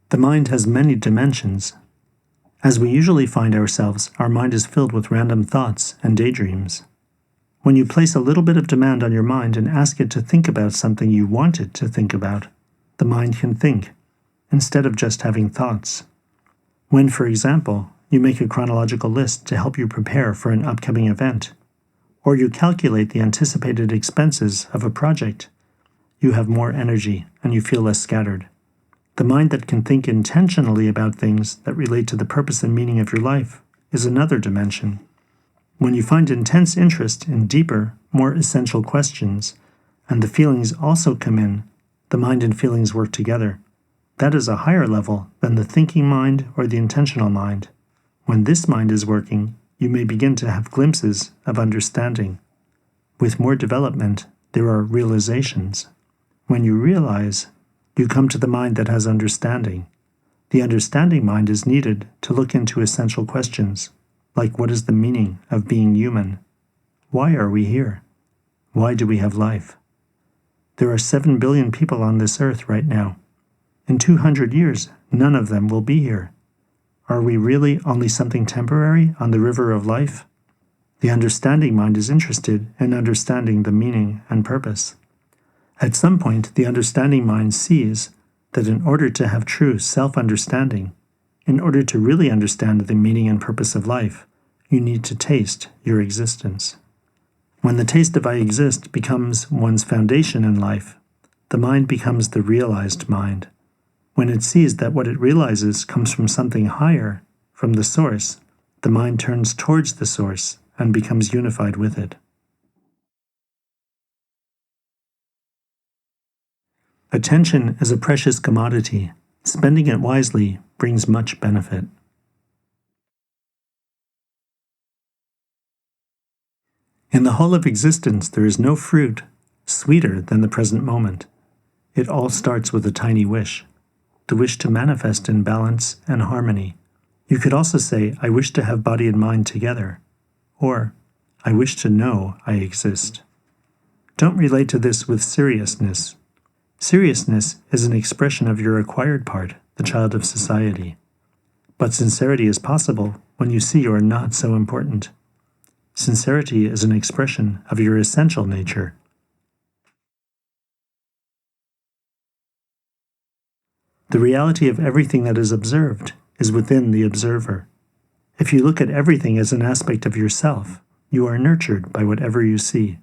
The mind has many dimensions. As we usually find ourselves, our mind is filled with random thoughts and daydreams. When you place a little bit of demand on your mind and ask it to think about something you want it to think about, the mind can think, instead of just having thoughts. When, for example, you make a chronological list to help you prepare for an upcoming event, or you calculate the anticipated expenses of a project, you have more energy and you feel less scattered. The mind that can think intentionally about things that relate to the purpose and meaning of your life is another dimension. When you find intense interest in deeper, more essential questions, and the feelings also come in, the mind and feelings work together. That is a higher level than the thinking mind or the intentional mind. When this mind is working, you may begin to have glimpses of understanding. With more development, there are realizations. When you realize, you come to the mind that has understanding. The understanding mind is needed to look into essential questions, like what is the meaning of being human? Why are we here? Why do we have life? There are 7 billion people on this earth right now. In 200 years, none of them will be here. Are we really only something temporary on the river of life? The understanding mind is interested in understanding the meaning and purpose. At some point, the understanding mind sees that in order to have true self-understanding, in order to really understand the meaning and purpose of life, you need to taste your existence. When the taste of I exist becomes one's foundation in life, the mind becomes the realized mind. When it sees that what it realizes comes from something higher, from the source, the mind turns towards the source and becomes unified with it. Attention is a precious commodity. Spending it wisely brings much benefit. In the whole of existence, there is no fruit sweeter than the present moment. It all starts with a tiny wish, the wish to manifest in balance and harmony. You could also say, I wish to have body and mind together, or I wish to know I exist. Don't relate to this with seriousness. Seriousness is an expression of your acquired part, the child of society. But sincerity is possible when you see you are not so important. Sincerity is an expression of your essential nature. The reality of everything that is observed is within the observer. If you look at everything as an aspect of yourself, you are nurtured by whatever you see.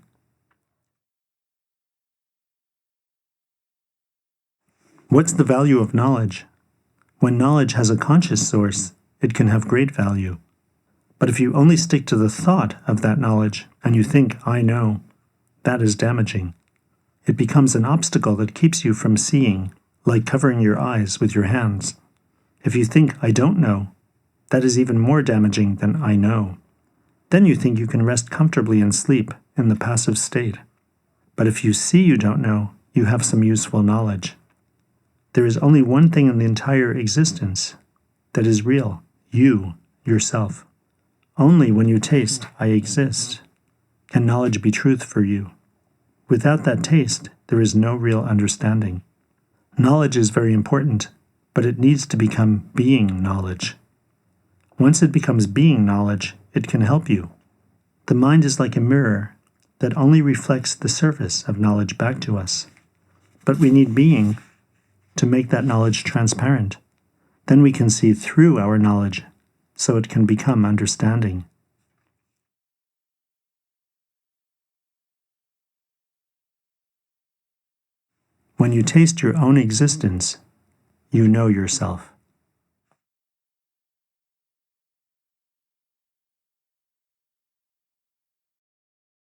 What's the value of knowledge? When knowledge has a conscious source, it can have great value. But if you only stick to the thought of that knowledge and you think, I know, that is damaging. It becomes an obstacle that keeps you from seeing, like covering your eyes with your hands. If you think, I don't know, that is even more damaging than I know. Then you think you can rest comfortably and sleep in the passive state. But if you see you don't know, you have some useful knowledge. There is only one thing in the entire existence that is real, you, yourself. Only when you taste, I exist, can knowledge be truth for you. Without that taste, there is no real understanding. Knowledge is very important, but it needs to become being knowledge. Once it becomes being knowledge, it can help you. The mind is like a mirror that only reflects the surface of knowledge back to us. But we need being to make that knowledge transparent. Then we can see through our knowledge, so it can become understanding. When you taste your own existence, you know yourself.